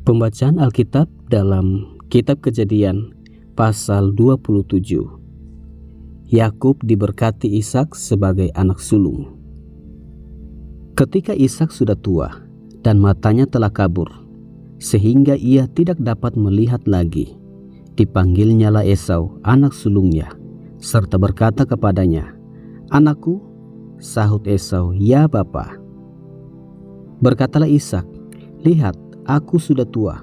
Pembacaan Alkitab dalam Kitab Kejadian pasal 27. Yakub diberkati Ishak sebagai anak sulung. Ketika Ishak sudah tua dan matanya telah kabur, sehingga ia tidak dapat melihat lagi, dipanggilnyalah Esau, anak sulungnya, serta berkata kepadanya, "Anakku," sahut Esau, "Ya Bapa." Berkatalah Ishak, "Lihat, aku sudah tua,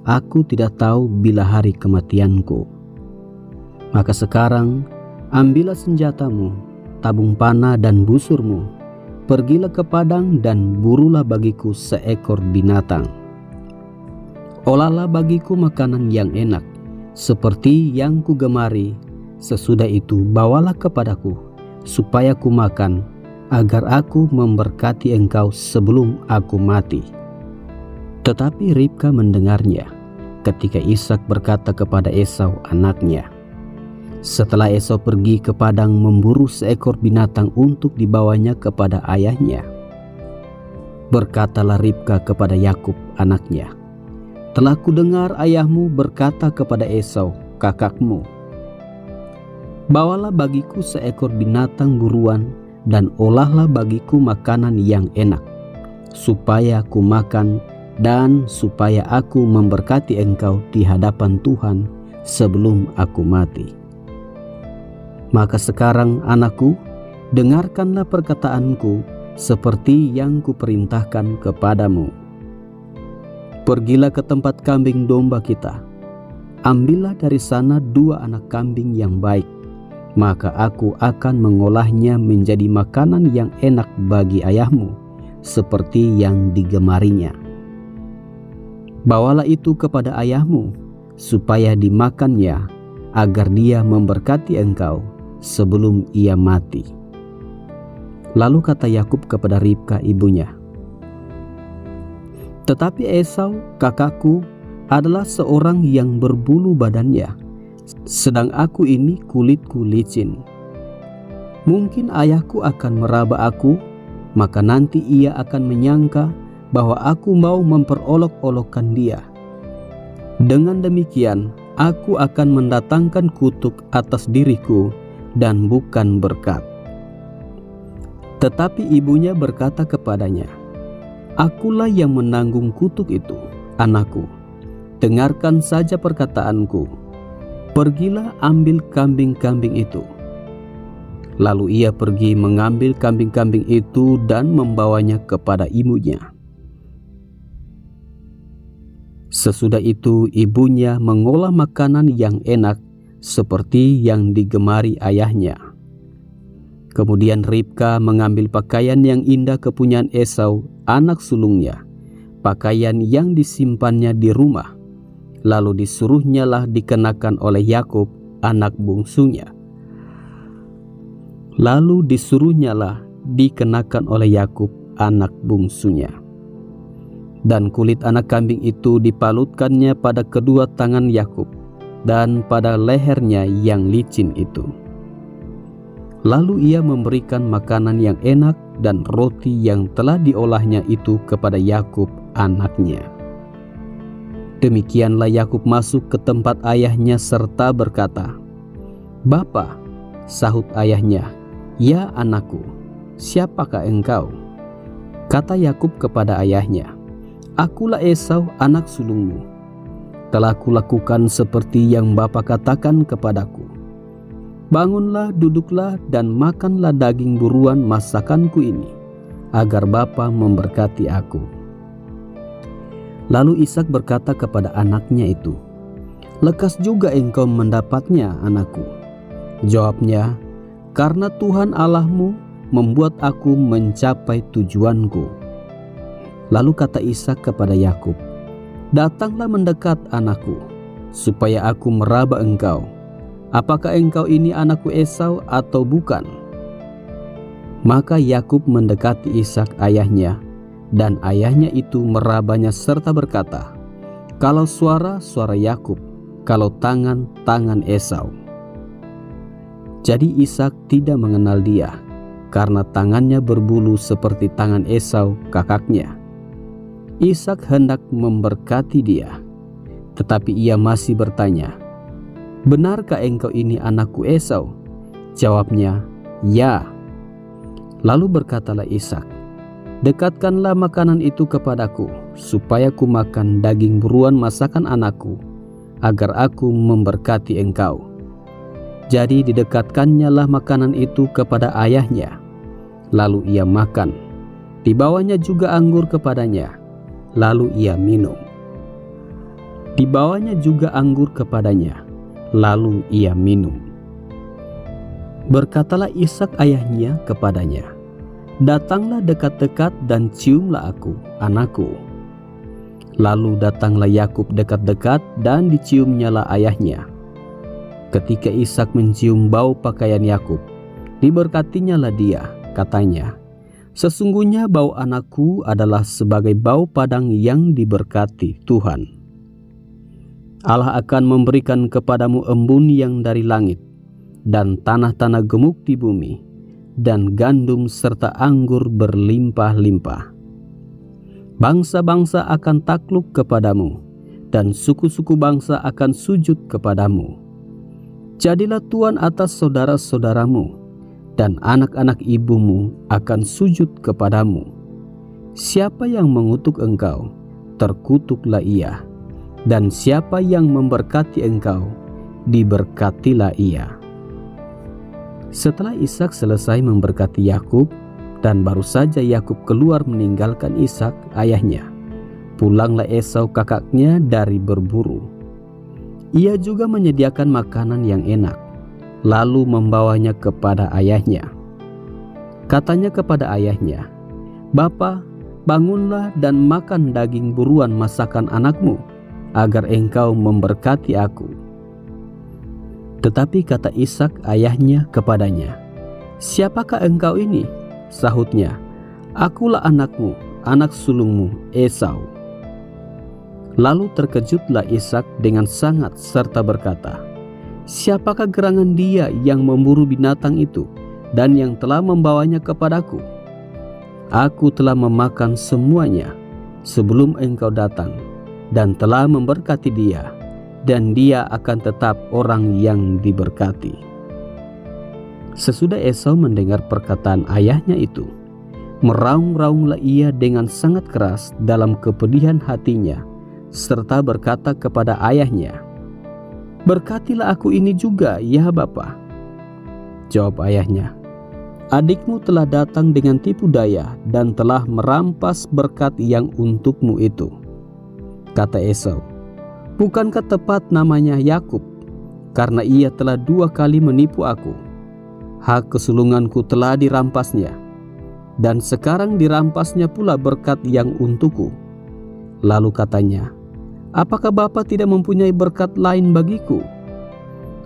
aku tidak tahu bila hari kematianku. Maka sekarang ambillah senjatamu, tabung panah dan busurmu, pergilah ke padang dan burulah bagiku seekor binatang. Olahlah bagiku makanan yang enak, seperti yang kugemari. Sesudah itu bawalah kepadaku, supaya ku makan, agar aku memberkati engkau sebelum aku mati." Tetapi Ribka mendengarnya ketika Ishak berkata kepada Esau anaknya. Setelah Esau pergi ke padang memburu seekor binatang untuk dibawanya kepada ayahnya, berkatalah Ribka kepada Yakub anaknya, "Telah kudengar ayahmu berkata kepada Esau kakakmu, bawalah bagiku seekor binatang buruan dan olahlah bagiku makanan yang enak, supaya aku makan dan supaya aku memberkati engkau di hadapan Tuhan sebelum aku mati. Maka sekarang anakku, dengarkanlah perkataanku seperti yang kuperintahkan kepadamu. Pergilah ke tempat kambing domba kita, ambillah dari sana 2 anak kambing yang baik, maka aku akan mengolahnya menjadi makanan yang enak bagi ayahmu, seperti yang digemarinya. Bawalah itu kepada ayahmu, supaya dimakannya, agar dia memberkati engkau sebelum ia mati." Lalu kata Yakub kepada Ribka ibunya, "Tetapi Esau kakakku adalah seorang yang berbulu badannya, sedang aku ini kulitku licin. Mungkin ayahku akan meraba aku, maka nanti ia akan menyangka bahwa aku mau memperolok-olokkan dia. Dengan demikian, aku akan mendatangkan kutuk atas diriku dan bukan berkat." Tetapi ibunya berkata kepadanya, "Akulah yang menanggung kutuk itu, anakku. Dengarkan saja perkataanku. Pergilah ambil kambing-kambing itu." Lalu ia pergi mengambil kambing-kambing itu dan membawanya kepada ibunya. Sesudah itu ibunya mengolah makanan yang enak seperti yang digemari ayahnya. Kemudian Ribka mengambil pakaian yang indah kepunyaan Esau anak sulungnya, pakaian yang disimpannya di rumah, lalu disuruhnyalah dikenakan oleh Yakub anak bungsunya. Dan kulit anak kambing itu dipalutkannya pada kedua tangan Yakub dan pada lehernya yang licin itu. Lalu ia memberikan makanan yang enak dan roti yang telah diolahnya itu kepada Yakub anaknya. Demikianlah Yakub masuk ke tempat ayahnya serta berkata, "Bapa," sahut ayahnya, "Ya anakku, siapakah engkau?" Kata Yakub kepada ayahnya, "Akulah Esau anak sulungmu. Telah kulakukan seperti yang Bapa katakan kepadaku. Bangunlah, duduklah, dan makanlah daging buruan masakanku ini, agar Bapa memberkati aku." Lalu Ishak berkata kepada anaknya itu, "Lekas juga engkau mendapatnya, anakku." Jawabnya, "Karena Tuhan Allahmu membuat aku mencapai tujuanku." Lalu kata Ishak kepada Yakub, "Datanglah mendekat, anakku, supaya aku meraba engkau. Apakah engkau ini anakku Esau atau bukan?" Maka Yakub mendekati Ishak ayahnya, dan ayahnya itu merabanya serta berkata, "Kalau suara, suara Yakub, kalau tangan, tangan Esau." Jadi Ishak tidak mengenal dia, karena tangannya berbulu seperti tangan Esau kakaknya. Ishak hendak memberkati dia, tetapi ia masih bertanya, "Benarkah engkau ini anakku Esau?" Jawabnya, "Ya." Lalu berkatalah Ishak, "Dekatkanlah makanan itu kepadaku, supaya ku makan daging buruan masakan anakku, agar aku memberkati engkau." Jadi didekatkannya lah makanan itu kepada ayahnya. Lalu ia makan. Dibawanya juga anggur kepadanya. Lalu ia minum. Dibawanya juga anggur kepadanya. Lalu ia minum. Berkatalah Ishak ayahnya kepadanya, "Datanglah dekat-dekat dan ciumlah aku, anakku." Lalu datanglah Yakub dekat-dekat dan diciumnyalah ayahnya. Ketika Ishak mencium bau pakaian Yakub, diberkatinyalah dia, katanya, "Sesungguhnya bau anakku adalah sebagai bau padang yang diberkati Tuhan. Allah akan memberikan kepadamu embun yang dari langit, dan tanah-tanah gemuk di bumi, dan gandum serta anggur berlimpah-limpah. Bangsa-bangsa akan takluk kepadamu, dan suku-suku bangsa akan sujud kepadamu. Jadilah tuan atas saudara-saudaramu, dan anak-anak ibumu akan sujud kepadamu. Siapa yang mengutuk engkau, terkutuklah ia, dan siapa yang memberkati engkau, diberkatilah ia." Setelah Ishak selesai memberkati Yakub, dan baru saja Yakub keluar meninggalkan Ishak ayahnya, pulanglah Esau kakaknya dari berburu. Ia juga menyediakan makanan yang enak, lalu membawanya kepada ayahnya. Katanya kepada ayahnya, "Bapa, bangunlah dan makan daging buruan masakan anakmu, agar engkau memberkati aku." Tetapi kata Ishak ayahnya kepadanya, "Siapakah engkau ini?" Sahutnya, "Akulah anakmu, anak sulungmu Esau." Lalu terkejutlah Ishak dengan sangat serta berkata, "Siapakah gerangan dia yang memburu binatang itu dan yang telah membawanya kepadaku? Aku telah memakan semuanya sebelum engkau datang, dan telah memberkati dia, dan dia akan tetap orang yang diberkati." Sesudah Esau mendengar perkataan ayahnya itu, meraung-raunglah ia dengan sangat keras dalam kepedihan hatinya, serta berkata kepada ayahnya, "Berkatilah aku ini juga, ya Bapa." Jawab ayahnya, "Adikmu telah datang dengan tipu daya dan telah merampas berkat yang untukmu itu." Kata Esau, "Bukankah tepat namanya Yakub? Karena ia telah 2 kali menipu aku. Hak kesulunganku telah dirampasnya, dan sekarang dirampasnya pula berkat yang untukku." Lalu katanya, "Apakah Bapa tidak mempunyai berkat lain bagiku?"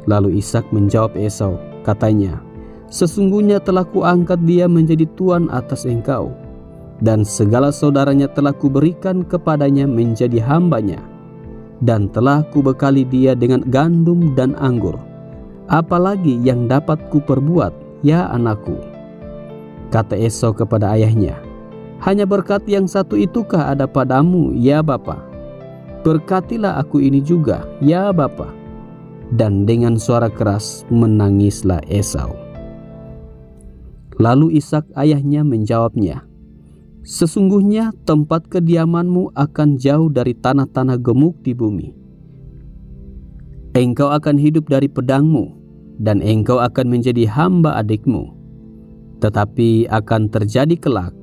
Lalu Ishak menjawab Esau, katanya, "Sesungguhnya telah kuangkat dia menjadi tuan atas engkau, dan segala saudaranya telah kuberikan kepadanya menjadi hambanya, dan telah kubekali dia dengan gandum dan anggur. Apalagi yang dapat kuperbuat, ya anakku?" Kata Esau kepada ayahnya, "Hanya berkat yang satu itukah ada padamu, ya Bapa? Berkatilah aku ini juga, ya Bapa." Dan dengan suara keras menangislah Esau. Lalu Ishak ayahnya menjawabnya, "Sesungguhnya tempat kediamanmu akan jauh dari tanah-tanah gemuk di bumi. Engkau akan hidup dari pedangmu, dan engkau akan menjadi hamba adikmu. Tetapi akan terjadi kelak,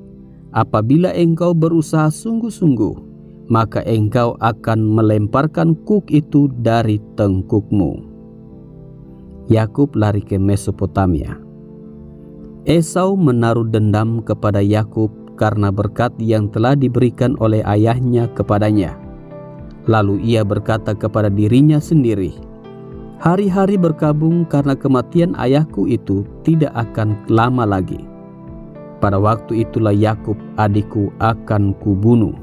apabila engkau berusaha sungguh-sungguh, maka engkau akan melemparkan kuk itu dari tengkukmu." Yakub lari ke Mesopotamia. Esau menaruh dendam kepada Yakub karena berkat yang telah diberikan oleh ayahnya kepadanya. Lalu ia berkata kepada dirinya sendiri, "Hari-hari berkabung karena kematian ayahku itu tidak akan lama lagi. Pada waktu itulah Yakub adikku akan kubunuh."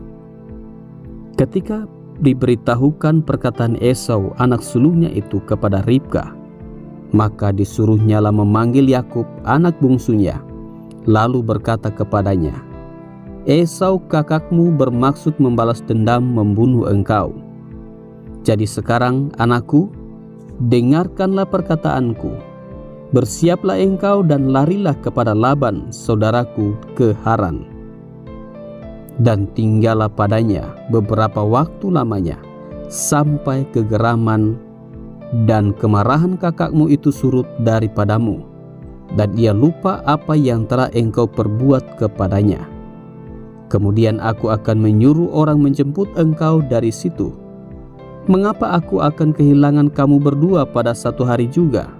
Ketika diberitahukan perkataan Esau anak sulungnya itu kepada Ribka, maka disuruhnyalah memanggil Yakub anak bungsunya, lalu berkata kepadanya, Esau kakakmu bermaksud membalas dendam membunuh engkau. Jadi sekarang anakku, dengarkanlah perkataanku. Bersiaplah engkau dan larilah kepada Laban saudaraku ke Haran. Dan tinggallah padanya beberapa waktu lamanya, sampai kegeraman dan kemarahan kakakmu itu surut daripadamu, dan ia lupa apa yang telah engkau perbuat kepadanya. Kemudian aku akan menyuruh orang menjemput engkau dari situ. Mengapa aku akan kehilangan kamu berdua pada satu hari juga?"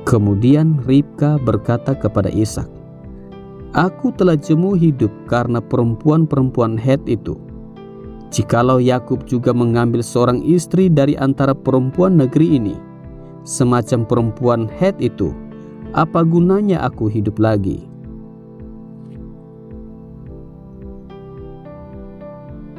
Kemudian Ribka berkata kepada Ishak, "Aku telah jemu hidup karena perempuan-perempuan Het itu. Jikalau Yakub juga mengambil seorang istri dari antara perempuan negeri ini, semacam perempuan Het itu, apa gunanya aku hidup lagi?"